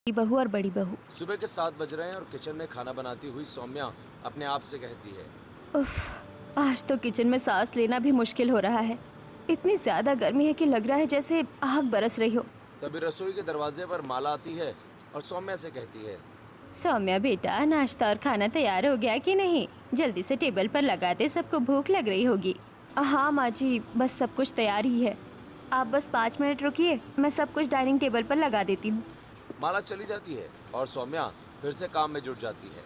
बहू और बड़ी बहू। सुबह के 7 बज रहे हैं और किचन में खाना बनाती हुई सौम्या अपने आप से कहती है, उफ, आज तो किचन में सांस लेना भी मुश्किल हो रहा है। इतनी ज्यादा गर्मी है कि लग रहा है जैसे आग बरस रही हो। तभी रसोई के दरवाजे पर माला आती है और सौम्या से कहती है, सौम्या बेटा, नाश्ता और खाना तैयार हो गया कि नहीं? जल्दी से टेबल पर लगा दे, सबको भूख लग रही होगी। हाँ माँ जी, बस सब कुछ तैयार ही है। आप बस 5 मिनट रुकिए, मैं सब कुछ डाइनिंग टेबल पर लगा देती हूँ। माला चली जाती है और सौम्या फिर से काम में जुट जाती है।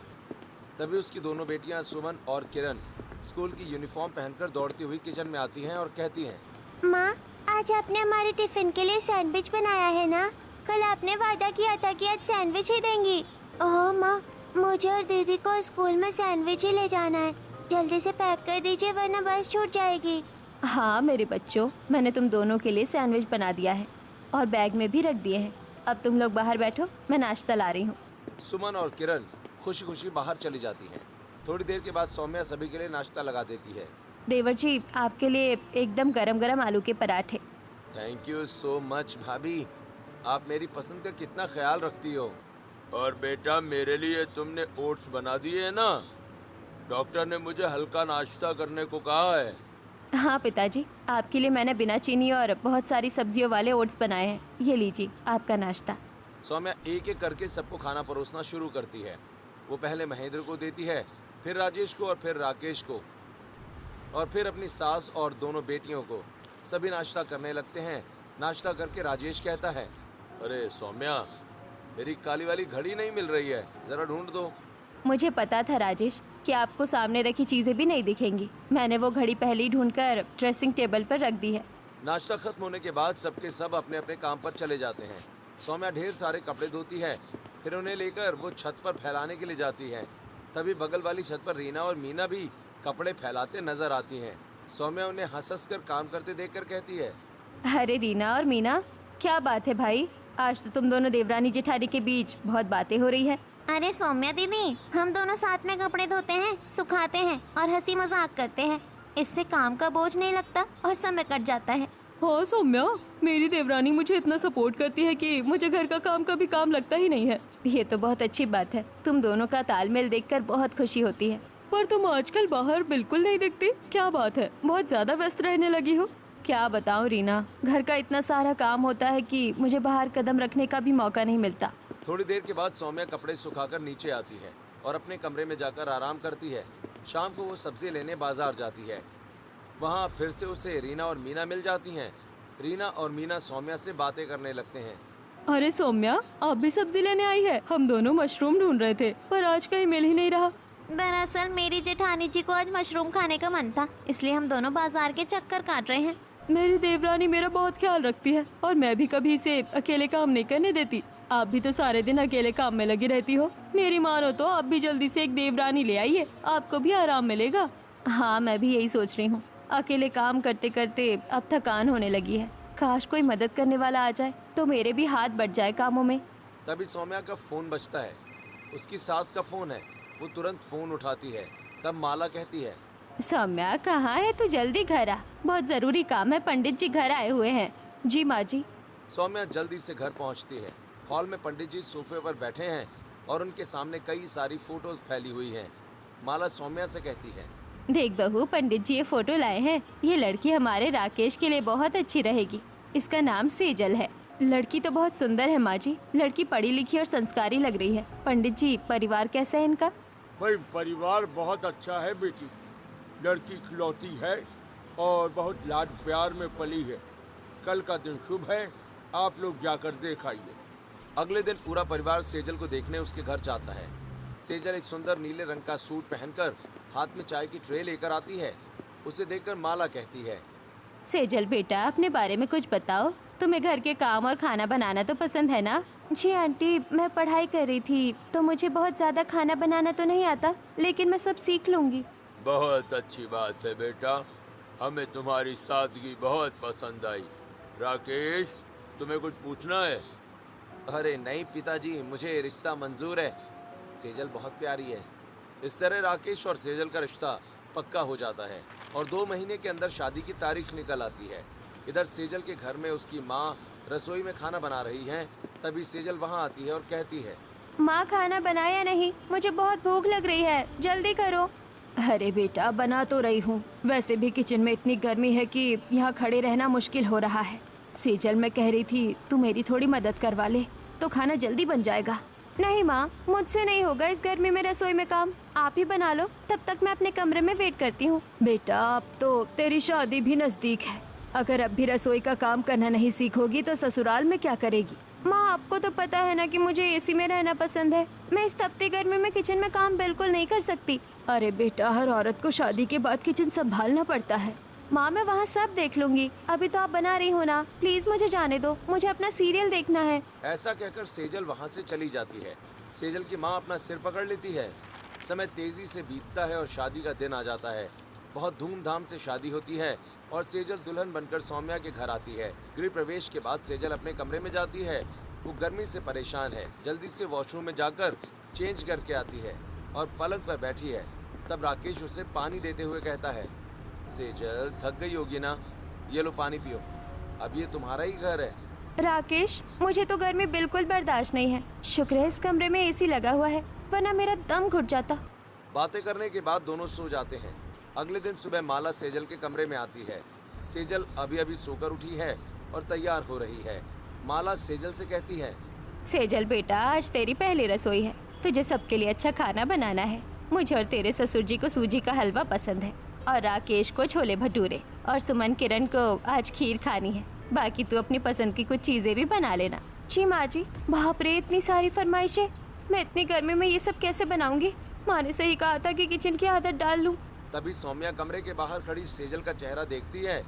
तभी उसकी दोनों बेटियां सुमन और किरण स्कूल की यूनिफॉर्म पहनकर दौड़ती हुई किचन में आती हैं और कहती हैं, माँ, आज आपने हमारे टिफिन के लिए सैंडविच बनाया है ना? कल आपने वादा किया था कि आज सैंडविच ही देंगी। ओह माँ, मुझे और दीदी को स्कूल में सैंडविच ही ले जाना है। जल्दी से पैक कर दीजिए वरना बस छूट जाएगी। हाँ मेरे बच्चों, मैंने तुम दोनों के लिए सैंडविच बना दिया है और बैग में भी रख दिए हैं। अब तुम लोग बाहर बैठो, मैं नाश्ता ला रही हूँ। सुमन और किरण खुशी खुशी बाहर चली जाती हैं। थोड़ी देर के बाद सौम्या सभी के लिए नाश्ता लगा देती है। देवर जी, आपके लिए एकदम गरम गरम आलू के पराठे। थैंक यू सो मच भाभी, आप मेरी पसंद का कितना ख्याल रखती हो। और बेटा, मेरे लिए तुमने ओट्स बना दिए है ना? डॉक्टर ने मुझे हल्का नाश्ता करने को कहा है। हाँ पिताजी, आपके लिए मैंने बिना चीनी और बहुत सारी सब्जियों वाले ओट्स बनाए हैं। ये लीजिए आपका नाश्ता। सौम्या एक एक करके सबको खाना परोसना शुरू करती है। वो पहले महेंद्र को देती है, फिर राजेश को और फिर राकेश को और फिर अपनी सास और दोनों बेटियों को। सभी नाश्ता करने लगते हैं। नाश्ता करके राजेश कहता है, अरे सौम्या, मेरी काली वाली घड़ी नहीं मिल रही है, ज़रा ढूंढ दो। मुझे पता था राजेश कि आपको सामने रखी चीज़ें भी नहीं दिखेंगी। मैंने वो घड़ी पहले ही ढूंढकर ड्रेसिंग टेबल पर रख दी है। नाश्ता खत्म होने के बाद सबके सब अपने अपने काम पर चले जाते हैं। सौम्या ढेर सारे कपड़े धोती है, फिर उन्हें लेकर वो छत पर फैलाने के लिए जाती है। तभी बगल वाली छत पर रीना और मीना भी कपड़े फैलाते नजर आती हैं। सौम्या उन्हें हंस कर काम करते देखकर कहती है, अरे रीना और मीना, क्या बात है भाई? आज तो तुम दोनों देवरानी जेठानी के बीच बहुत बातें हो रही है। अरे सौम्या दीदी, हम दोनों साथ में कपड़े धोते हैं, सुखाते हैं और हंसी मजाक करते हैं। इससे काम का बोझ नहीं लगता और समय कट जाता है। हाँ सौम्या, मेरी देवरानी मुझे इतना सपोर्ट करती है कि मुझे घर का काम कभी काम लगता ही नहीं है। ये तो बहुत अच्छी बात है। तुम दोनों का तालमेल देखकर बहुत खुशी होती है। पर तुम आजकल बाहर बिल्कुल नहीं दिखती, क्या बात है? बहुत ज्यादा व्यस्त रहने लगी हो। क्या बताऊं रीना, घर का इतना सारा काम होता है कि मुझे बाहर कदम रखने का भी मौका नहीं मिलता। थोड़ी देर के बाद सौम्या कपड़े सुखाकर नीचे आती है और अपने कमरे में जाकर आराम करती है। शाम को वो सब्जी लेने बाजार जाती है। वहाँ फिर से उसे रीना और मीना मिल जाती हैं। रीना और मीना सौम्या से बातें करने लगते हैं। अरे सौम्या, आप भी सब्जी लेने आई है? हम दोनों मशरूम ढूंढ रहे थे पर आज कहीं मिल ही नहीं रहा। दरअसल मेरी जेठानी जी को आज मशरूम खाने का मन था, इसलिए हम दोनों बाजार के चक्कर काट रहे हैं। मेरी देवरानी मेरा बहुत ख्याल रखती है और मैं भी कभी इसे अकेले काम नहीं करने देती। आप भी तो सारे दिन अकेले काम में लगी रहती हो। मेरी मानो तो आप भी जल्दी से एक देवरानी ले आइए, आपको भी आराम मिलेगा। हाँ, मैं भी यही सोच रही हूँ। अकेले काम करते करते अब थकान होने लगी है। काश कोई मदद करने वाला आ जाए तो मेरे भी हाथ बढ़ जाए कामों में। तभी सौम्या का फोन बजता है। उसकी सास का फोन है। वो तुरंत फोन उठाती है। तब माला कहती है, सौम्या कहाँ है? तू जल्दी घर आ, बहुत जरूरी काम है। पंडित जी घर आए हुए हैं। जी माँ जी। सौम्या जल्दी से घर पहुंचती है। हॉल में पंडित जी सोफे पर बैठे हैं और उनके सामने कई सारी फोटोज फैली हुई हैं। माला सौम्या से कहती है, देख बहू, पंडित जी ये फोटो लाए हैं। ये लड़की हमारे राकेश के लिए बहुत अच्छी रहेगी। इसका नाम सेजल है। लड़की तो बहुत सुंदर है माँ जी। लड़की पढ़ी लिखी और संस्कारी लग रही है। पंडित जी, परिवार कैसा है इनका? भाई, परिवार बहुत अच्छा है बेटी। लड़की खिलौती है और बहुत लाड प्यार में पली है। कल का दिन शुभ है, आप लोग जाकर देख आइए। अगले दिन पूरा परिवार सेजल को देखने उसके घर जाता है। सेजल एक सुंदर नीले रंग का सूट पहनकर हाथ में चाय की ट्रे लेकर आती है। उसे देखकर माला कहती है, सेजल बेटा, अपने बारे में कुछ बताओ। तुम्हें घर के काम और खाना बनाना तो पसंद है ना? जी आंटी, मैं पढ़ाई कर रही थी तो मुझे बहुत ज्यादा खाना बनाना तो नहीं आता, लेकिन मैं सब सीख लूंगी। बहुत अच्छी बात है बेटा, हमें तुम्हारी सादगी बहुत पसंद आई। राकेश, तुम्हें कुछ पूछना है? अरे नहीं पिताजी, मुझे रिश्ता मंजूर है। सेजल बहुत प्यारी है। इस तरह राकेश और सेजल का रिश्ता पक्का हो जाता है और 2 महीने के अंदर शादी की तारीख निकल आती है। इधर सेजल के घर में उसकी माँ रसोई में खाना बना रही हैं तभी सेजल वहाँ आती है और कहती है, माँ खाना बनाया नहीं, मुझे बहुत भूख लग रही है, जल्दी करो। अरे बेटा बना तो रही हूँ, वैसे भी किचन में इतनी गर्मी है कि यहाँ खड़े रहना मुश्किल हो रहा है। सेजल मैं कह रही थी तू मेरी थोड़ी मदद करवा ले तो खाना जल्दी बन जाएगा। नहीं माँ, मुझसे नहीं होगा इस गर्मी में रसोई में काम, आप ही बना लो, तब तक मैं अपने कमरे में वेट करती हूँ। बेटा अब तो तेरी शादी भी नजदीक है, अगर अब भी रसोई का काम करना नहीं सीखोगी तो ससुराल में क्या करेगी। माँ आपको तो पता है ना कि मुझे एसी में रहना पसंद है, मैं इस तपती गर्मी में किचन में काम बिल्कुल नहीं कर सकती। अरे बेटा हर औरत को शादी के बाद किचन संभालना पड़ता है। माँ मैं वहाँ सब देख लूंगी, अभी तो आप बना रही हो ना, प्लीज मुझे जाने दो, मुझे अपना सीरियल देखना है। ऐसा कहकर सेजल वहाँ से चली जाती है। सेजल की माँ अपना सिर पकड़ लेती है। समय तेजी से बीतता है और शादी का दिन आ जाता है। बहुत धूमधाम से शादी होती है और सेजल दुल्हन बनकर सौम्या के घर आती है। गृह प्रवेश के बाद सेजल अपने कमरे में जाती है। वो गर्मी से परेशान है, जल्दी से वॉशरूम में जाकर चेंज करके आती है और पलंग पर बैठी है। तब राकेश उसे पानी देते हुए कहता है, सेजल थक गई होगी ना, ये लो पानी पियो, अब ये तुम्हारा ही घर है। राकेश मुझे तो गर्मी बिल्कुल बर्दाश्त नहीं है, शुक्र है इस कमरे में एसी लगा हुआ है, वरना मेरा दम घुट जाता। बातें करने के बाद दोनों सो जाते हैं। अगले दिन सुबह माला सेजल के कमरे में आती है। सेजल अभी अभी सोकर उठी है और तैयार हो रही है। माला सेजल से कहती है, सेजल बेटा आज तेरी पहली रसोई है, तुझे सबके लिए अच्छा खाना बनाना है। मुझे और तेरे ससुर जी को सूजी का हलवा पसंद है और राकेश को छोले भटूरे और सुमन किरण को आज खीर खानी है। बाकी तू अपनी पसंद की कुछ चीजें भी बना लेना। जी माँ जी। बाप रे इतनी सारी फरमाइशें, मैं इतनी गर्मी में ये सब कैसे बनाऊंगी। माँ ने सही कहा था कि किचन की आदत डाल लूं। तभी सौम्या कमरे के बाहर खड़ी सेजल का चेहरा देखती है।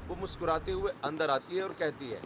वो मुस्कुराते हुए अंदर आती है और कहती है,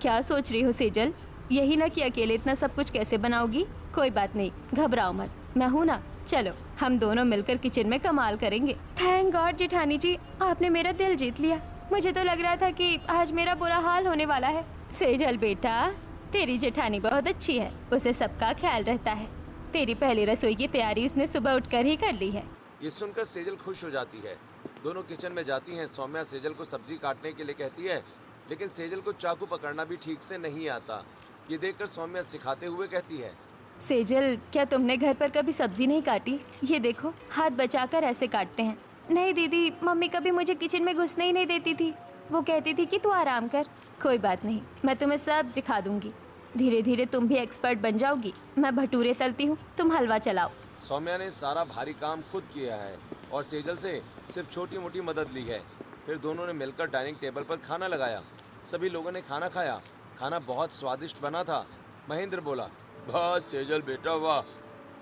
क्या सोच रही हो सेजल, यही ना कि अकेले इतना सब कुछ कैसे बनाओगी। कोई बात नहीं, घबराओ मत, मैं हूँ ना, चलो हम दोनों मिलकर किचन में कमाल करेंगे। थैंक गॉड जेठानी जी, आपने मेरा दिल जीत लिया। मुझे तो लग रहा था कि आज मेरा बुरा हाल होने वाला है। सेजल बेटा तेरी जेठानी बहुत अच्छी है, उसे सबका ख्याल रहता है। तेरी पहली रसोई की तैयारी उसने सुबह उठकर ही कर ली है। ये सुनकर सेजल खुश हो जाती है। दोनों किचन में जाती हैं। सौम्या सेजल को सब्जी काटने के लिए कहती है, लेकिन सेजल को चाकू पकड़ना भी ठीक से नहीं आता। ये देखकर सौम्या सिखाते हुए कहती है, सेजल क्या तुमने घर पर कभी सब्जी नहीं काटी? ये देखो हाथ बचाकर ऐसे काटते हैं। नहीं दीदी, मम्मी कभी मुझे किचन में घुसने ही नहीं देती थी, वो कहती थी कि तू आराम कर। कोई बात नहीं, मैं तुम्हें सब सिखा दूंगी, धीरे धीरे तुम भी एक्सपर्ट बन जाओगी। मैं भटूरे तलती हूँ, तुम हलवा चलाओ। सौम्या ने सारा भारी काम खुद किया है और सेजल से सिर्फ छोटी मोटी मदद ली है। फिर दोनों ने मिलकर डाइनिंग टेबल पर खाना लगाया। सभी लोगों ने खाना खाया। खाना बहुत स्वादिष्ट बना था। महेंद्र बोला, वाह सेजल बेटा वाह,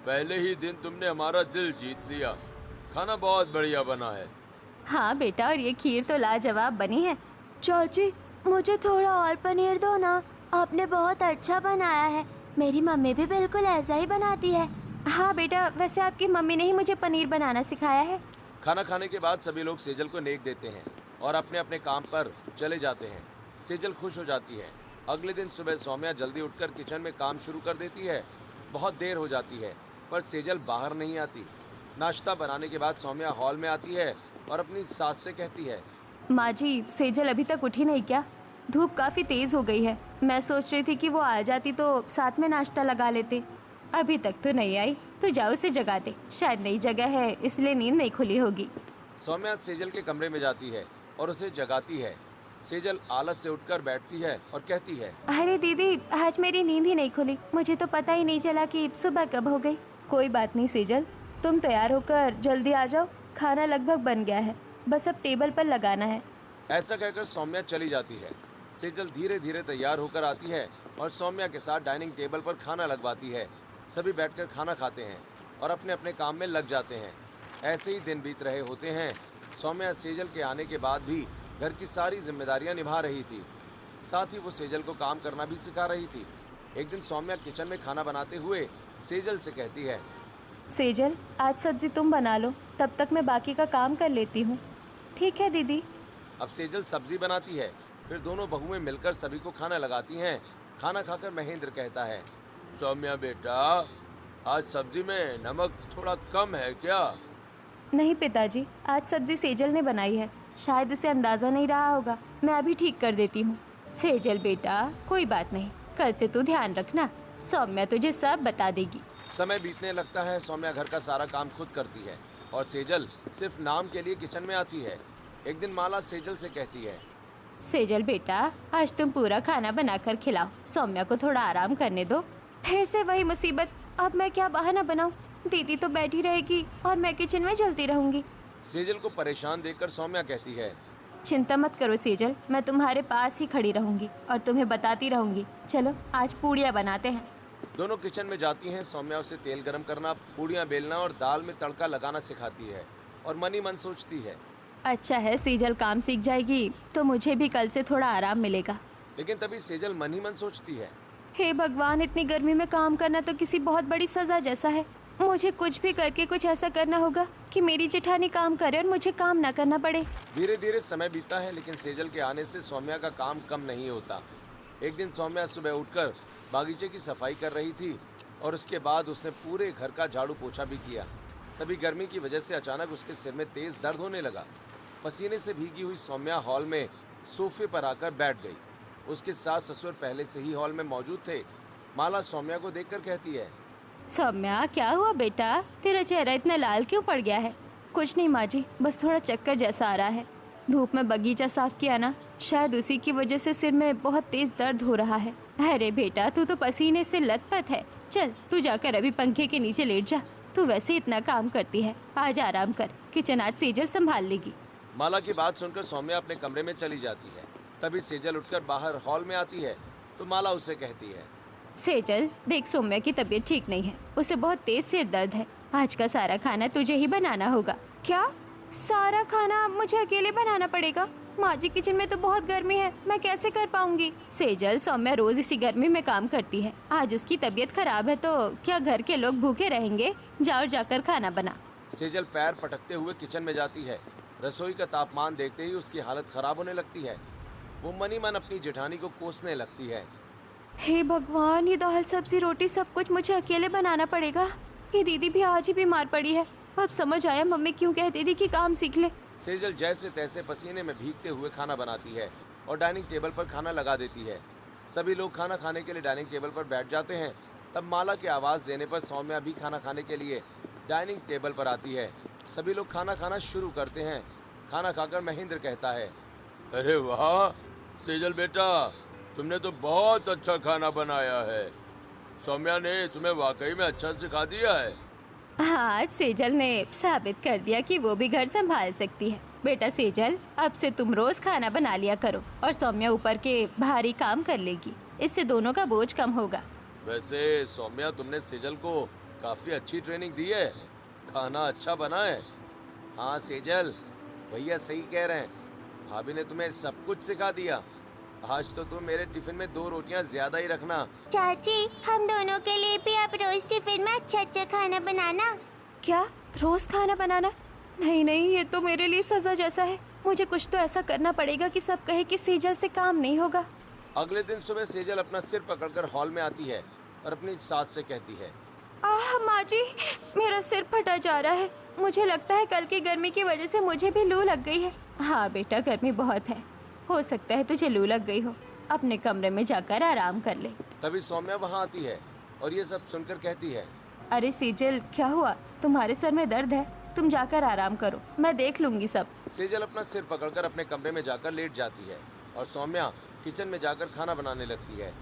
पहले ही दिन तुमने हमारा दिल जीत लिया, खाना बहुत बढ़िया बना है। हाँ बेटा, और ये खीर तो लाजवाब बनी है। चाची मुझे थोड़ा और पनीर दो ना, आपने बहुत अच्छा बनाया है, मेरी मम्मी भी बिल्कुल ऐसा ही बनाती है। हाँ बेटा, वैसे आपकी मम्मी ने ही मुझे पनीर बनाना सिखाया है। खाना खाने के बाद सभी लोग सेजल को नेक देते हैं और अपने अपने काम पर चले जाते हैं। सेजल खुश हो जाती है। अगले दिन सुबह सौम्या जल्दी उठकर किचन में काम शुरू कर देती है। बहुत देर हो जाती है पर सेजल बाहर नहीं आती। नाश्ता बनाने के बाद सौम्या हॉल में आती है और अपनी सास से कहती है, माँ जी सेजल अभी तक उठी नहीं क्या? धूप काफ़ी तेज़ हो गई है, मैं सोच रही थी कि वो आ जाती तो साथ में नाश्ता लगा लेते। अभी तक तो नहीं आई, तो जाओ उसे जगा दे, शायद नई जगह है इसलिए नींद नहीं खुली होगी। सौम्या सेजल के कमरे में जाती है और उसे जगाती है। सेजल आलस से उठकर बैठती है और कहती है, अरे दीदी आज मेरी नींद ही नहीं खुली, मुझे तो पता ही नहीं चला कि सुबह कब हो गई। कोई बात नहीं सेजल, तुम तैयार होकर जल्दी आ जाओ, खाना लगभग बन गया है, बस अब टेबल पर लगाना है। ऐसा कहकर सौम्या चली जाती है। सेजल धीरे धीरे तैयार होकर आती है और सौम्या के साथ डाइनिंग टेबल पर खाना लगवाती है। सभी बैठकर खाना खाते हैं और अपने अपने काम में लग जाते हैं। ऐसे ही दिन बीत रहे होते हैं। सौम्या सेजल के आने के बाद भी घर की सारी जिम्मेदारियां निभा रही थी, साथ ही वो सेजल को काम करना भी सिखा रही थी। एक दिन सौम्या किचन में खाना बनाते हुए सेजल से कहती है, सेजल आज सब्जी तुम बना लो, तब तक मैं बाकी का काम कर लेती हूँ। ठीक है दीदी। अब सेजल सब्जी बनाती है। फिर दोनों बहुएं मिलकर सभी को खाना लगाती हैं। खाना खाकर महेंद्र कहता है, सौम्या बेटा आज सब्जी में नमक थोड़ा कम है क्या? नहीं पिताजी, आज सब्जी सेजल ने बनाई है, शायद उसे अंदाज़ा नहीं रहा होगा, मैं अभी ठीक कर देती हूँ। सेजल बेटा कोई बात नहीं, कल से तू ध्यान रखना, सौम्या तुझे सब बता देगी। समय बीतने लगता है। सौम्या घर का सारा काम खुद करती है और सेजल सिर्फ नाम के लिए किचन में आती है। एक दिन माला सेजल से कहती है, सेजल बेटा, आज तुम पूरा खाना बनाकर खिलाओ, सौम्या को थोड़ा आराम करने दो। फिर से वही मुसीबत, अब मैं क्या बहाना बनाऊं? दीदी तो बैठी रहेगी और मैं किचन में जलती रहूंगी। सेजल को परेशान देखकर सौम्या कहती है, चिंता मत करो सेजल, मैं तुम्हारे पास ही खड़ी रहूंगी और तुम्हें बताती रहूंगी। चलो आज पूड़ियाँ बनाते हैं। दोनों किचन में जाती हैं। सौम्या उसे तेल गरम करना, पूड़ियाँ बेलना और दाल में तड़का लगाना सिखाती है और मन ही मन सोचती है, अच्छा है सेजल काम सीख जाएगी तो मुझे भी कल से थोड़ा आराम मिलेगा। लेकिन तभी सेजल मन ही मन सोचती है, हे भगवान, इतनी गर्मी में काम करना तो किसी बहुत बड़ी सजा जैसा है। मुझे कुछ भी करके कुछ ऐसा करना होगा कि मेरी जेठानी काम करे और मुझे काम ना करना पड़े। धीरे धीरे समय बीतता है, लेकिन सेजल के आने से सौम्या का काम कम नहीं होता। एक दिन सौम्या सुबह उठकर बागीचे की सफाई कर रही थी और उसके बाद उसने पूरे घर का झाड़ू पोछा भी किया। तभी गर्मी की वजह से अचानक उसके सिर में तेज दर्द होने लगा। पसीने से भीगी हुई सौम्या हॉल में सोफे पर आकर बैठ गई। उसके सास ससुर पहले से ही हॉल में मौजूद थे। माला सौम्या को देखकर कहती है, सौम्या क्या हुआ बेटा, तेरा चेहरा इतना लाल क्यों पड़ गया है? कुछ नहीं माँ जी, बस थोड़ा चक्कर जैसा आ रहा है। धूप में बगीचा साफ किया ना, शायद उसी की वजह से सिर में बहुत तेज दर्द हो रहा है। अरे बेटा, तू तो पसीने से लथपथ है। चल तू जाकर अभी पंखे के नीचे लेट जा, तू वैसे इतना काम करती है, आज आराम कर, किचन आज सेजल संभाल लेगी। माला की बात सुनकर सौम्या अपने कमरे में चली जाती है। तभी सेजल उठकर बाहर हॉल में आती है तो माला उसे कहती है, सेजल देख, सौम्या की तबीयत ठीक नहीं है, उसे बहुत तेज सिर दर्द है। आज का सारा खाना तुझे ही बनाना होगा। क्या सारा खाना मुझे अकेले बनाना पड़ेगा? माँ जी किचन में तो बहुत गर्मी है, मैं कैसे कर पाऊंगी? सेजल, सौम्या रोज इसी गर्मी में काम करती है, आज उसकी तबीयत खराब है तो क्या घर के लोग भूखे रहेंगे? जाओ जाकर खाना बना। सेजल पैर पटकते हुए किचन में जाती है। रसोई का तापमान देखते ही उसकी हालत खराब होने लगती है। वो मन ही मन अपनी जेठानी को कोसने लगती है। हे भगवान, ये दाल सब्जी रोटी सब कुछ मुझे अकेले बनाना पड़ेगा। ये दीदी भी आज ही बीमार पड़ी है। अब समझ आया मम्मी क्यों कहती थी कि काम सीख ले। सेजल जैसे तैसे पसीने में भीगते हुए खाना बनाती है और डाइनिंग टेबल पर खाना लगा देती है। सभी लोग खाना खाने के लिए डाइनिंग टेबल पर बैठ जाते हैं। तब माला की आवाज़ देने पर सौम्या भी खाना खाने के लिए डाइनिंग टेबल पर आती है। सभी लोग खाना खाना शुरू करते हैं। खाना खाकर महेंद्र कहता है, अरे वाह सेजल बेटा, तुमने तो बहुत अच्छा खाना बनाया है। सौम्या ने तुम्हें वाकई में अच्छा सिखा दिया है। हाँ, आज सेजल ने साबित कर दिया कि वो भी घर संभाल सकती है। बेटा सेजल, अब से तुम रोज खाना बना लिया करो और सौम्या ऊपर के भारी काम कर लेगी, इससे दोनों का बोझ कम होगा। वैसे सौम्या, तुमने सेजल को काफ़ी अच्छी ट्रेनिंग दी है, खाना अच्छा बना है। हाँ सेजल, भैया सही कह रहे हैं, भाभी ने तुम्हें सब कुछ सिखा दिया। आज तो तुम मेरे टिफिन में 2 रोटियां ज्यादा ही रखना। चाची, हम दोनों के लिए भी आप रोज टिफिन में अच्छा अच्छा खाना बनाना। क्या रोज खाना बनाना? नहीं नहीं, ये तो मेरे लिए सजा जैसा है। मुझे कुछ तो ऐसा करना पड़ेगा कि सब कहे कि सेजल से काम नहीं होगा। अगले दिन सुबह सेजल अपना सिर पकड़कर हॉल में आती है और अपनी सास से कहती है, आह माँ जी, मेरा सिर फटा जा रहा है। मुझे लगता है कल की गर्मी की वजह से मुझे भी लू लग गई है। हाँ बेटा, गर्मी बहुत है, हो सकता है तुझे लू लग गई हो। अपने कमरे में जाकर आराम कर ले। तभी सौम्या वहाँ आती है और ये सब सुनकर कहती है, अरे सेजल, क्या हुआ? तुम्हारे सर में दर्द है, तुम जाकर आराम करो, मैं देख लूंगी सब। सेजल अपना सिर पकड़कर अपने कमरे में जाकर लेट जाती है और सौम्या किचन में जाकर खाना बनाने लगती है।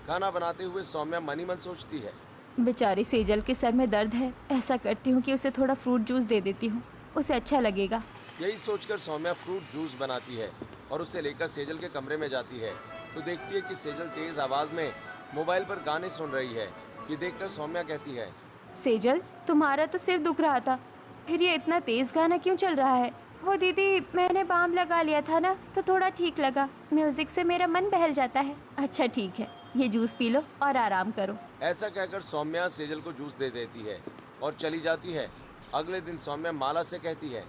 खाना बनाते हुए सौम्या मन ही मन सोचती है, बेचारी सेजल के सर में दर्द है, ऐसा करती हूँ कि उसे थोड़ा फ्रूट जूस दे देती हूँ, उसे अच्छा लगेगा। यही सोचकर सौम्या फ्रूट जूस बनाती है और उसे लेकर सेजल के कमरे में जाती है तो देखती है कि सेजल तेज आवाज़ में मोबाइल पर गाने सुन रही है। ये देखकर सौम्या कहती है, सेजल, तुम्हारा तो सिर दुख रहा था, फिर ये इतना तेज गाना क्यों चल रहा है? वो दीदी, मैंने बाम लगा लिया था ना तो थोड़ा ठीक लगा। म्यूजिक से मेरा मन बहल जाता है। अच्छा ठीक है, ये जूस पी लो और आराम करो। ऐसा कहकर सौम्या सेजल को जूस दे देती है और चली जाती है। अगले दिन सौम्या माला से कहती है,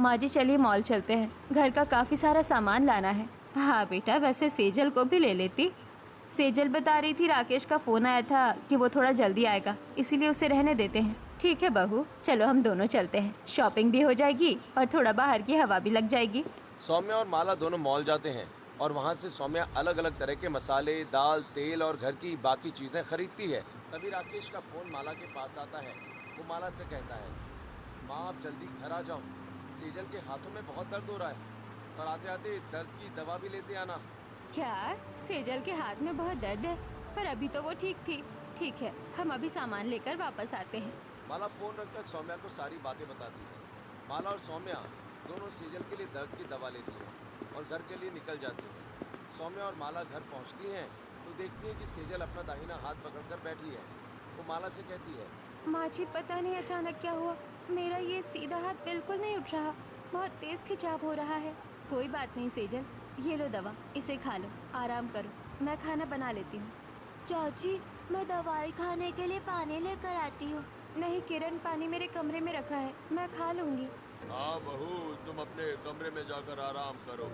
माँ जी चलिए मॉल चलते हैं, घर का काफ़ी सारा सामान लाना है। हाँ बेटा, वैसे सेजल को भी ले लेती। सेजल बता रही थी राकेश का फ़ोन आया था कि वो थोड़ा जल्दी आएगा, इसीलिए उसे रहने देते हैं। ठीक है बहू, चलो हम दोनों चलते हैं, शॉपिंग भी हो जाएगी और थोड़ा बाहर की हवा भी लग जाएगी। सौम्या और माला दोनों मॉल जाते हैं और वहाँ से सौम्या अलग अलग तरह के मसाले, दाल, तेल और घर की बाकी चीज़ें खरीदती है। तभी राकेश का फ़ोन माला के पास आता है। वो माला से कहता है, माँ आप जल्दी घर आ जाओ, सेजल के हाथों में बहुत दर्द हो रहा है और आते आते दर्द की दवा भी लेते आना। क्या सेजल के हाथ में बहुत दर्द है? पर अभी तो वो ठीक थी। ठीक है, हम अभी सामान लेकर वापस आते हैं। माला फ़ोन रखकर सौम्या को सारी बातें बताती है। माला और सौम्या दोनों सेजल के लिए दर्द की दवा लेती हैं और घर के लिए निकल जाती हैं। सौम्या और माला घर पहुंचती हैं तो देखती हैं कि सेजल अपना दाहिना हाथ पकड़कर बैठी है। वो माला से कहती है, माँ जी पता नहीं अचानक क्या हुआ, मेरा ये सीधा हाथ बिल्कुल नहीं उठ रहा, बहुत तेज खिंचाव हो रहा है। कोई बात नहीं सेजल, ये लो दवा, इसे खा लो, आराम करो, मैं खाना बना लेती हूँ। चाची मैं दवाई खाने के लिए पानी लेकर आती हूँ। नहीं किरण, पानी मेरे कमरे में रखा है, मैं खा लूँगी। हाँ बहू, तुम अपने कमरे में जाकर आराम करो।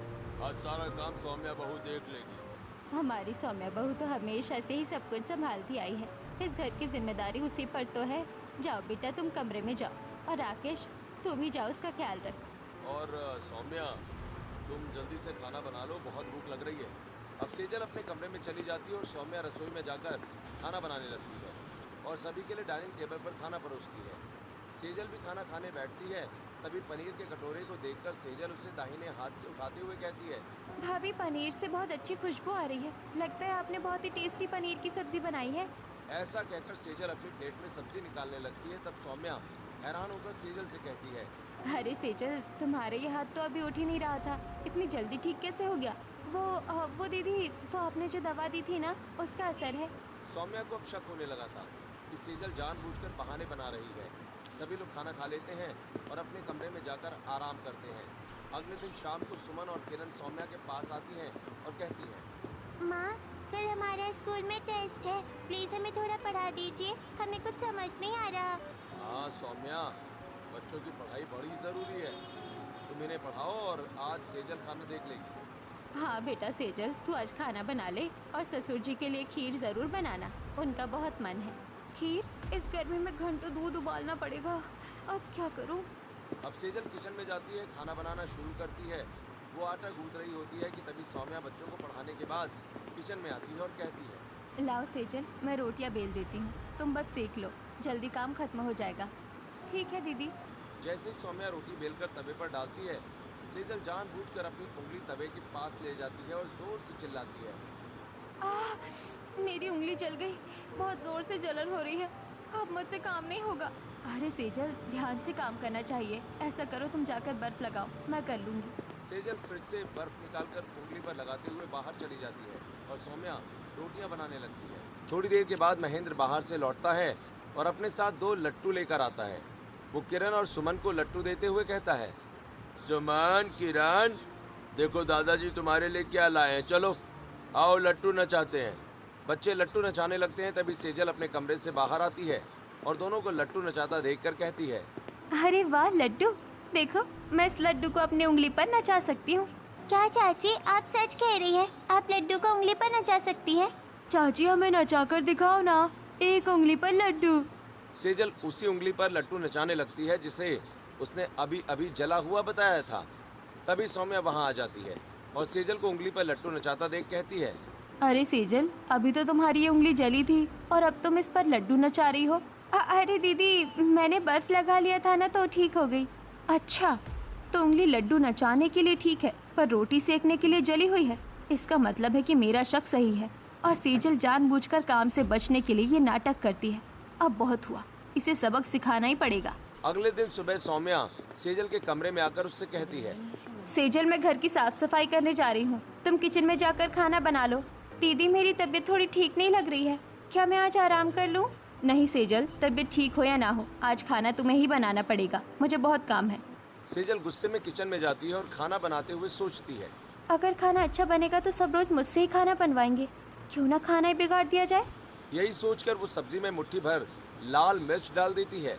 आज सारा काम सौम्या बहू देख लेगी। हमारी सौम्या बहू तो हमेशा से ही सब कुछ संभालती आई है, इस घर की जिम्मेदारी उसी पर तो है। जाओ बेटा तुम कमरे में जाओ, और राकेश तू भी जाओ, उसका ख्याल रख। और सौम्या तुम जल्दी से खाना बना लो, बहुत भूख लग रही है। अब सेजल अपने कमरे में चली जाती है और सौम्या रसोई में जाकर खाना बनाने लगती है और सभी के लिए डाइनिंग टेबल पर खाना परोसती है। सेजल भी खाना खाने बैठती है। तभी पनीर के कटोरे को देखकर सेजल उसे दाहिने हाथ से उठाते हुए कहती है, भाभी पनीर से बहुत अच्छी खुशबू आ रही है, लगता है आपने बहुत ही टेस्टी पनीर की सब्जी बनाई है। ऐसा कहकर सेजल अपनी प्लेट में सब्जी निकालने लगती है। तब सौम्या हैरान होकर सेजल से कहती है, अरे सेजल, तुम्हारे ये हाथ तो अभी उठ ही नहीं रहा था, इतनी जल्दी ठीक कैसे हो गया? वो दीदी, वो आपने जो दवा दी थी ना, उसका असर है। सौम्या को अब शक होने लगा था कि सेजल जानबूझकर बहाने बना रही है। सभी लोग खाना खा लेते हैं और अपने कमरे में जाकर आराम करते हैं। अगले दिन शाम को सुमन और किरण सौम्या के पास आती हैं और कहती हैं, माँ कल हमारा स्कूल में टेस्ट है, प्लीज़ हमें थोड़ा पढ़ा दीजिए, हमें कुछ समझ नहीं आ रहा। हाँ सौम्या, बच्चों की पढ़ाई बड़ी ज़रूरी है, तुम इन्हें पढ़ाओ और आज सेजल खाना देख लेगी। हाँ बेटा सेजल, तू आज खाना बना ले और ससुर जी के लिए खीर ज़रूर बनाना, उनका बहुत मन है। खीर? इस गर्मी में घंटों दूध उबालना पड़ेगा, अब क्या करूँ? अब सेजल किचन में जाती है, खाना बनाना शुरू करती है। वो आटा गूंथ रही होती है कि तभी सौम्या बच्चों को पढ़ाने के बाद किचन में आती है और कहती है, लाओ सेजल, मैं रोटियां बेल देती हूँ, तुम बस सेक लो, जल्दी काम खत्म हो जाएगा। ठीक है दीदी। जैसे ही सौम्या रोटी बेलकर तवे पर डालती है, सेजल जानबूझकर अपनी उंगली तवे के पास ले जाती है और जोर से चिल्लाती है, मेरी उंगली जल गई, बहुत जोर से जलन हो रही है, अब मुझसे काम नहीं होगा। अरे सेजल, ध्यान से काम करना चाहिए, ऐसा करो तुम जाकर बर्फ लगाओ, मैं कर लूँगी। सेजल फिर से बर्फ निकालकर उंगली पर लगाते हुए बाहर चली जाती है और सौम्या रोटियां बनाने लगती है। थोड़ी देर के बाद महेंद्र बाहर से लौटता है और अपने साथ 2 लट्टू लेकर आता है। वो किरण और सुमन को लट्टू देते हुए कहता है, सुमन, किरण, देखो दादाजी तुम्हारे लिए क्या लाए हैं, चलो आओ लट्टू नचाते हैं। बच्चे लट्टू नचाने लगते हैं। तभी सेजल अपने कमरे से बाहर आती है और दोनों को लट्टू नचाता देखकर कहती है, अरे वाह लड्डू, देखो मैं इस लड्डू को अपनी उंगली पर नचा सकती हूँ। क्या चाची आप सच कह रही हैं? आप लड्डू को उंगली पर नचा सकती हैं? चाची हमें नचा कर दिखाओ ना, एक उंगली पर लड्डू। सेजल उसी उंगली पर लट्टू नचाने लगती है जिसे उसने अभी अभी जला हुआ बताया था। तभी सौम्या वहाँ आ जाती है और सेजल को उंगली पर लट्टू नचाता देख कहती है, अरे सेजल, अभी तो तुम्हारी ये उंगली जली थी और अब तुम इस पर लड्डू नचा रही हो। अरे दीदी, मैंने बर्फ लगा लिया था ना तो ठीक हो गई। अच्छा, तो उंगली लड्डू नचाने के लिए ठीक है पर रोटी सेकने के लिए जली हुई है। इसका मतलब है कि मेरा शक सही है और सेजल जानबूझकर काम से बचने के लिए ये नाटक करती है। अब बहुत हुआ, इसे सबक सिखाना ही पड़ेगा। अगले दिन सुबह सौम्या सेजल के कमरे में आकर उससे कहती है, सेजल, मैं घर की साफ सफाई करने जा रही हूँ, तुम किचन में जाकर खाना बना लो। दीदी मेरी तबीयत थोड़ी ठीक नहीं लग रही है, क्या मैं आज आराम कर लूँ? नहीं सेजल, तबीयत ठीक हो या ना हो, आज खाना तुम्हें ही बनाना पड़ेगा, मुझे बहुत काम है। सेजल गुस्से में किचन में जाती है और खाना बनाते हुए सोचती है, अगर खाना अच्छा बनेगा तो सब रोज मुझसे ही खाना बनवाएंगे, क्यों ना खाना ही बिगाड़ दिया जाए। यही सोचकर वो सब्जी में मुट्ठी भर लाल मिर्च डाल देती है।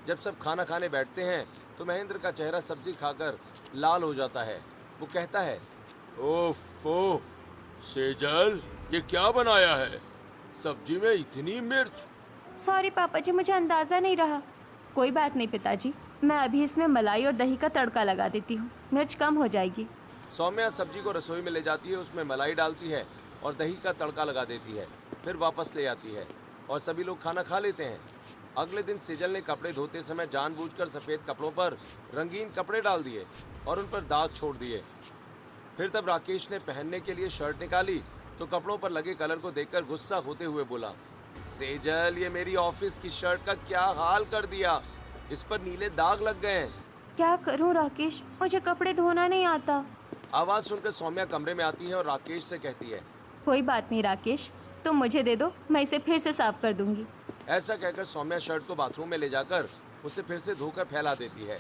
जब सब खाना खाने बैठते हैं तो महेंद्र का चेहरा सब्जी खाकर लाल हो जाता है। वो कहता है, ओफो, सेजल, ये क्या बनाया है? सब्जी में इतनी मिर्च? सॉरी पापा जी, मुझे अंदाज़ा नहीं रहा। कोई बात नहीं पिताजी, मैं अभी इसमें मलाई और दही का तड़का लगा देती हूँ, मिर्च कम हो जाएगी। सौम्या सब्जी को रसोई में ले जाती है, उसमें मलाई डालती है और दही का तड़का लगा देती है, फिर वापस ले आती है और सभी लोग खाना खा लेते हैं। अगले दिन सेजल ने कपड़े धोते समय जानबूझकर सफ़ेद कपड़ों पर रंगीन कपड़े डाल दिए और उन पर दाग छोड़ दिए। फिर तब राकेश ने पहनने के लिए शर्ट निकाली तो कपड़ों पर लगे कलर को देखकर गुस्सा होते हुए बोला, सेजल, ये मेरी ऑफिस की शर्ट का क्या हाल कर दिया, इस पर नीले दाग लग गए हैं। क्या करूं राकेश, मुझे कपड़े धोना नहीं आता। आवाज़ सुनकर सौम्या कमरे में आती है और राकेश से कहती है, कोई बात नहीं राकेश, तुम मुझे दे दो, मैं इसे फिर से साफ कर दूंगी। ऐसा कहकर सौम्या शर्ट को बाथरूम में ले जाकर उसे फिर से धोकर फैला देती है।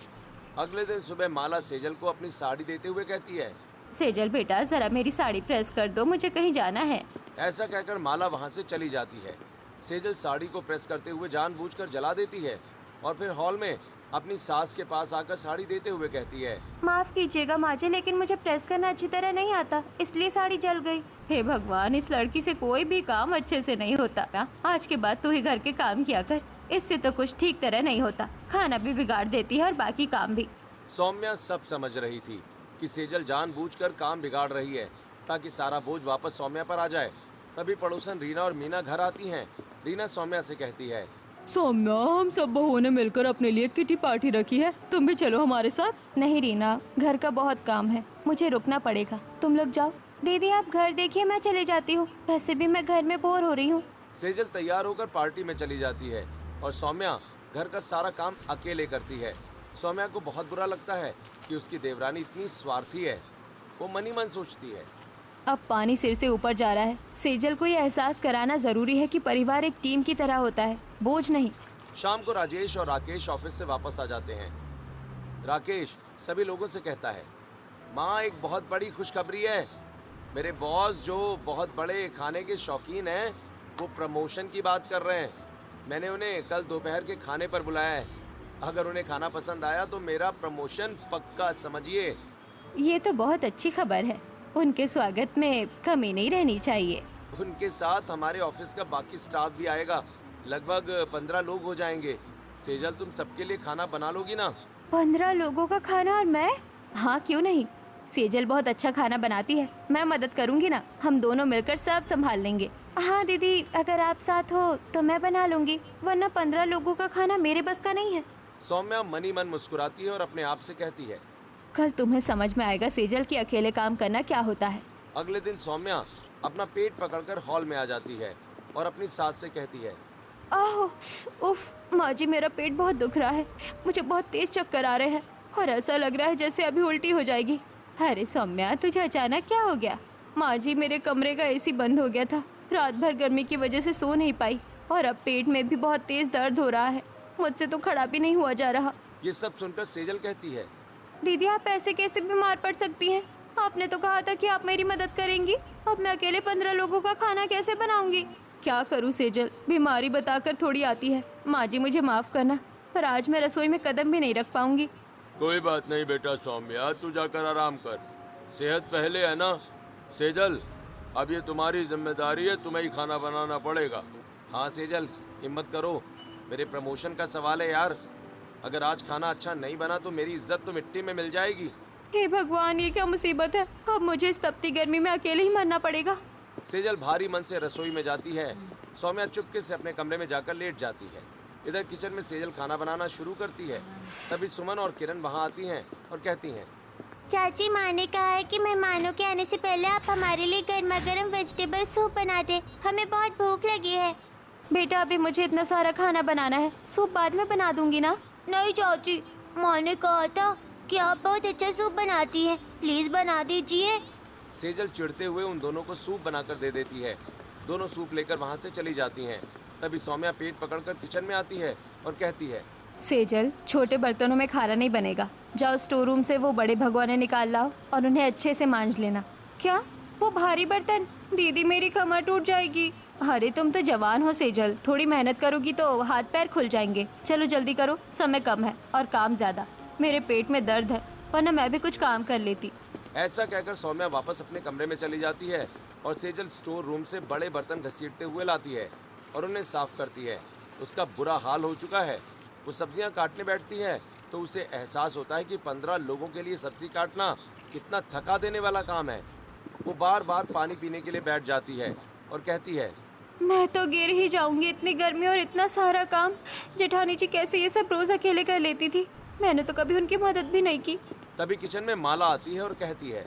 अगले दिन सुबह माला सेजल को अपनी साड़ी देते हुए कहती है, सेजल बेटा, जरा मेरी साड़ी प्रेस कर दो, मुझे कहीं जाना है। ऐसा कहकर माला वहाँ से चली जाती है। सेजल साड़ी को प्रेस करते हुए जानबूझकर जला देती है और फिर हॉल में अपनी सास के पास आकर साड़ी देते हुए कहती है, माफ कीजिएगा माँ जी, लेकिन मुझे प्रेस करना अच्छी तरह नहीं आता, इसलिए साड़ी जल गई। हे भगवान, इस लड़की से कोई भी काम अच्छे से नहीं होता। आज के बाद तू ही घर के काम किया कर, इससे तो कुछ ठीक तरह नहीं होता। खाना भी बिगाड़ देती है और बाकी काम भी। सौम्या सब समझ रही थी कि सेजल जानबूझकर काम बिगाड़ रही है ताकि सारा बोझ वापस सौम्या पर आ जाए। तभी पड़ोसन रीना और मीना घर आती हैं। रीना सौम्या से कहती है, सौम्या, हम सब बहुओं ने मिलकर अपने लिए किटी पार्टी रखी है, तुम भी चलो हमारे साथ। नहीं रीना, घर का बहुत काम है, मुझे रुकना पड़ेगा, तुम लोग जाओ। दीदी आप घर देखिए, मैं चली जाती हूँ, वैसे भी मैं घर में बोर हो रही हूँ। सेजल तैयार होकर पार्टी में चली जाती है और सौम्या घर का सारा काम अकेले करती है। सौम्या को बहुत बुरा लगता है कि उसकी देवरानी इतनी स्वार्थी है। वो मन ही मन सोचती है, अब पानी सिर से ऊपर जा रहा है। सेजल को ये एहसास कराना जरूरी है कि परिवार एक टीम की तरह होता है, बोझ नहीं। शाम को राजेश और राकेश ऑफिस से वापस आ जाते हैं। राकेश सभी लोगों से कहता है, माँ, एक बहुत बड़ी खुशखबरी है। मेरे बॉस जो बहुत बड़े खाने के शौकीन हैं, वो प्रमोशन की बात कर रहे हैं। मैंने उन्हें कल दोपहर के खाने पर बुलाया है। अगर उन्हें खाना पसंद आया तो मेरा प्रमोशन पक्का, समझिए। ये तो बहुत अच्छी खबर है, उनके स्वागत में कमी नहीं रहनी चाहिए। उनके साथ हमारे ऑफिस का बाकी स्टाफ भी आएगा, लगभग 15 लोग हो जाएंगे। सेजल, तुम सबके लिए खाना बना लोगी ना? 15 लोगों का खाना और मैं? हाँ, क्यों नहीं। सेजल बहुत अच्छा खाना बनाती है, मैं मदद करूंगी ना, हम दोनों मिलकर सब संभाल लेंगे। हाँ दीदी, अगर आप साथ हो तो मैं बना लूंगी, वरना 15 लोगों का खाना मेरे बस का नहीं है। सौम्या मन ही मन मुस्कुराती है और अपने आप से कहती है, कल तुम्हें समझ में आएगा सेजल कि अकेले काम करना क्या होता है। अगले दिन सौम्या अपना पेट पकड़कर हॉल में आ जाती है और अपनी सास से कहती है, आहो, उफ, माँ जी मेरा पेट बहुत दुख रहा है, मुझे बहुत तेज चक्कर आ रहे हैं और ऐसा लग रहा है जैसे अभी उल्टी हो जाएगी। अरे सौम्या, तुझे अचानक क्या हो गया? माँ जी, मेरे कमरे का एसी बंद हो गया था, रात भर गर्मी की वजह से सो नहीं पाई और अब पेट में भी बहुत तेज दर्द हो रहा है, मुझसे तो खड़ा भी नहीं हुआ जा रहा। ये सब सुनकर सेजल कहती है, दीदी आप ऐसे कैसे बीमार पड़ सकती हैं? आपने तो कहा था कि आप मेरी मदद करेंगी, अब मैं अकेले 15 लोगों का खाना कैसे बनाऊंगी? क्या करूं सेजल, बीमारी बताकर थोड़ी आती है। माँ जी मुझे माफ करना, पर आज मैं रसोई में कदम भी नहीं रख पाऊंगी। कोई बात नहीं बेटा सौम्या, तू जाकर आराम कर, सेहत पहले है ना। सेजल, अब ये तुम्हारी जिम्मेदारी है, तुम्हें ही खाना बनाना पड़ेगा। हाँ सेजल, हिम्मत करो, मेरे प्रमोशन का सवाल है यार। अगर आज खाना अच्छा नहीं बना तो मेरी इज्जत तो मिट्टी में मिल जाएगी। हे भगवान, ये क्या मुसीबत है, अब मुझे इस तपती गर्मी में अकेले ही मरना पड़ेगा। सेजल भारी मन से रसोई में जाती है। सौम्या चुपके से अपने कमरे में जाकर लेट जाती है। इधर किचन में सेजल खाना बनाना शुरू करती है। तभी सुमन और किरण वहाँ आती हैं और कहती हैं, चाची, माँ ने कहा है कि मेहमानों के आने से पहले आप हमारे लिए गर्मा गर्म वेजिटेबल सूप बना दे, हमें बहुत भूख लगी है। बेटा अभी मुझे इतना सारा खाना बनाना है, सूप बाद में बना दूंगी ना। नहीं चाची, माँ ने कहा था कि आप बहुत अच्छा सूप बनाती हैं, प्लीज बना दीजिए। सेजल चिढ़ते हुए उन दोनों को सूप बनाकर दे देती है। दोनों सूप लेकर वहाँ से चली जाती हैं। तभी सौम्या पेट पकड़कर किचन में आती है और कहती है, सेजल, छोटे बर्तनों में खाना नहीं बनेगा, जाओ स्टोर रूम से वो बड़े भगोने निकाल लाओ और उन्हें अच्छे से मांज लेना। क्या, वो भारी बर्तन? दीदी मेरी कमर टूट जाएगी। अरे तुम तो जवान हो सेजल, थोड़ी मेहनत करोगी तो हाथ पैर खुल जाएंगे। चलो जल्दी करो, समय कम है और काम ज्यादा, मेरे पेट में दर्द है, वरना मैं भी कुछ काम कर लेती। ऐसा कहकर सौम्या वापस अपने कमरे में चली जाती है और सेजल स्टोर रूम से बड़े बर्तन घसीटते हुए लाती है और उन्हें साफ करती है। उसका बुरा हाल हो चुका है। वो सब्जियां काटने बैठती है तो उसे एहसास होता है कि 15 लोगों के लिए सब्जी काटना कितना थका देने वाला काम है। वो बार बार पानी पीने के लिए बैठ जाती है और कहती है, मैं तो गिर ही जाऊंगी, इतनी गर्मी और इतना सारा काम। जेठानी जी कैसे ये सब रोज अकेले कर लेती थी, मैंने तो कभी उनकी मदद भी नहीं की। तभी किचन में माला आती है और कहती है,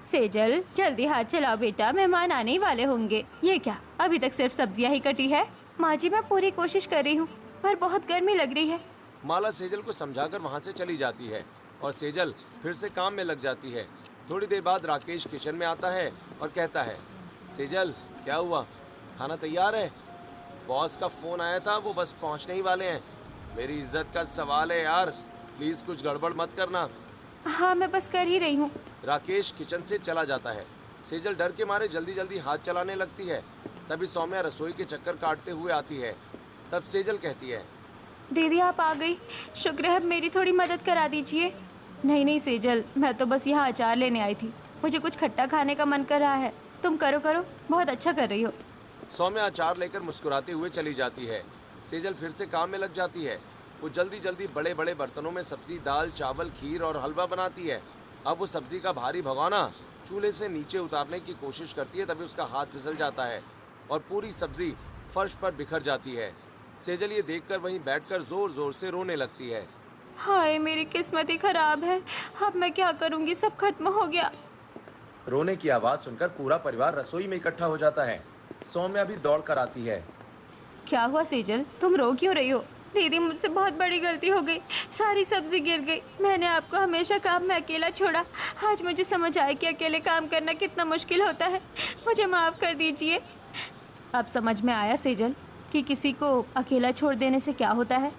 सेजल जल्दी हाथ चलाओ बेटा, मेहमान आने ही वाले होंगे। ये क्या, अभी तक सिर्फ सब्जियां ही कटी है? माँ जी मैं पूरी कोशिश कर रही हूँ पर बहुत गर्मी लग रही है। माला सेजल को समझाकर वहाँ से चली जाती है और सेजल फिर से काम में लग जाती है। थोड़ी देर बाद राकेश किचन में आता है और कहता है, सेजल क्या हुआ, खाना तैयार है? बॉस का फ़ोन आया था, वो बस पहुँचने ही वाले हैं। मेरी इज्जत का सवाल है यार, प्लीज़ कुछ गड़बड़ मत करना। हाँ मैं बस कर ही रही हूँ। राकेश किचन से चला जाता है। सेजल डर के मारे जल्दी जल्दी हाथ चलाने लगती है। तभी सौम्या रसोई के चक्कर काटते हुए आती है। तब सेजल कहती है, दीदी आप आ गई, शुक्र है, मेरी थोड़ी मदद करा दीजिए। नहीं नहीं सेजल, मैं तो बस यहाँ अचार लेने आई थी, मुझे कुछ खट्टा खाने का मन कर रहा है। तुम करो करो, बहुत अच्छा कर रही हो। सौम्या अचार लेकर मुस्कुराते हुए चली जाती है। सेजल फिर से काम में लग जाती है। वो जल्दी जल्दी बड़े बड़े बर्तनों में सब्जी, दाल, चावल, खीर और हलवा बनाती है। अब वो सब्जी का भारी भगोना चूल्हे से नीचे उतारने की कोशिश करती है, तभी उसका हाथ फिसल जाता है और पूरी सब्जी फर्श पर बिखर जाती है। सेजल ये देखकर वहीं बैठकर जोर जोर से रोने लगती है। हाय मेरी किस्मत ही खराब है, अब मैं क्या करूँगी, सब खत्म हो गया। रोने की आवाज़ सुनकर पूरा परिवार रसोई में इकट्ठा हो जाता है। सौम्या भी दौड़ कर आती है। क्या हुआ सेजल, तुम रो क्यों रही हो? दीदी मुझसे बहुत बड़ी गलती हो गई, सारी सब्जी गिर गई। मैंने आपको हमेशा काम में अकेला छोड़ा, आज मुझे समझ आया कि अकेले काम करना कितना मुश्किल होता है। मुझे माफ़ कर दीजिए। अब समझ में आया सेजल कि किसी को अकेला छोड़ देने से क्या होता है।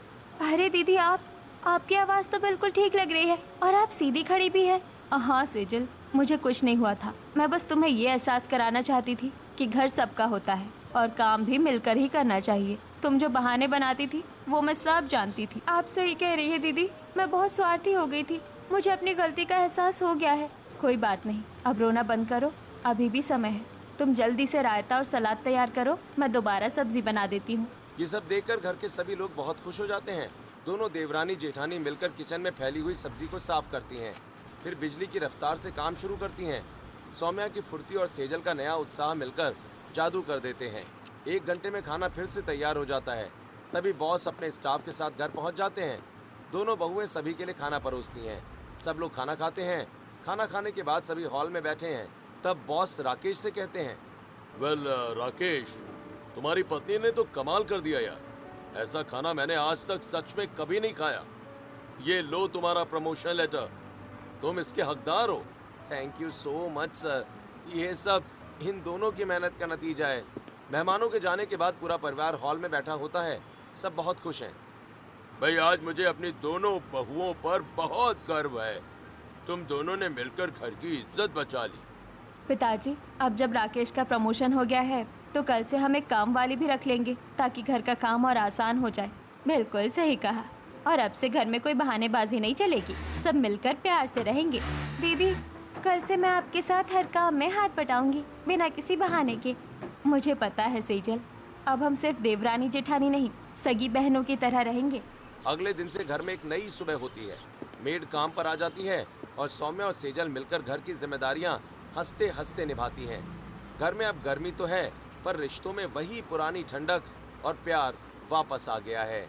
अरे दीदी आपकी आवाज़ तो बिल्कुल ठीक लग रही है और आप सीधी खड़ी भी है। हाँ सेजल, मुझे कुछ नहीं हुआ था, मैं बस तुम्हें ये एहसास कराना चाहती थी कि घर सबका होता है और काम भी मिलकर ही करना चाहिए। तुम जो बहाने बनाती थी वो मैं सब जानती थी। आप सही कह रही है दीदी, मैं बहुत स्वार्थी हो गई थी, मुझे अपनी गलती का एहसास हो गया है। कोई बात नहीं, अब रोना बंद करो, अभी भी समय है। तुम जल्दी से रायता और सलाद तैयार करो, मैं दोबारा सब्जी बना देती हूँ। ये सब देखकर घर के सभी लोग बहुत खुश हो जाते हैं। दोनों देवरानी जेठानी मिलकर किचन में फैली हुई सब्जी को साफ करती हैं, फिर बिजली की रफ्तार से काम शुरू करती हैं। सौम्या की फुर्ती और सेजल का नया उत्साह मिलकर जादू कर देते हैं। 1 घंटे में खाना फिर से तैयार हो जाता है। तभी बॉस अपने स्टाफ के साथ घर पहुंच जाते हैं। दोनों बहुएं सभी के लिए खाना परोसती हैं। सब लोग खाना खाते हैं। खाना खाने के बाद सभी हॉल में बैठे हैं। तब बॉस राकेश से कहते हैं, वेल राकेश, तुम्हारी पत्नी ने तो कमाल कर दिया यार, ऐसा खाना मैंने आज तक सच में कभी नहीं खाया। ये लो तुम्हारा प्रमोशन लेटर, तुम इसके हकदार हो। Thank you so much sir, ये सब इन दोनों की मेहनत का नतीजा है। मेहमानों के जाने के बाद पूरा परिवार हॉल में बैठा होता है। सब बहुत खुश हैं। भाई आज मुझे अपनी दोनों बहुओं पर बहुत गर्व है, तुम दोनों ने मिलकर घर की इज्जत बचा ली। पिताजी, अब जब राकेश का प्रमोशन हो गया है तो कल से हम एक काम वाली भी रख लेंगे ताकि घर का काम और आसान हो जाए। बिल्कुल सही कहा, और अब से घर में कोई बहानेबाजी नहीं चलेगी, सब मिलकर प्यार से रहेंगे। दीदी, कल से मैं आपके साथ हर काम में हाथ बटाऊंगी बिना किसी बहाने के। मुझे पता है सेजल, अब हम सिर्फ देवरानी जेठानी नहीं, सगी बहनों की तरह रहेंगे। अगले दिन से घर में एक नई सुबह होती है। मेड काम पर आ जाती है और सौम्या और सेजल मिलकर घर की जिम्मेदारियां हंसते हंसते निभाती हैं। घर में अब गर्मी तो है, पर रिश्तों में वही पुरानी ठंडक और प्यार वापस आ गया है।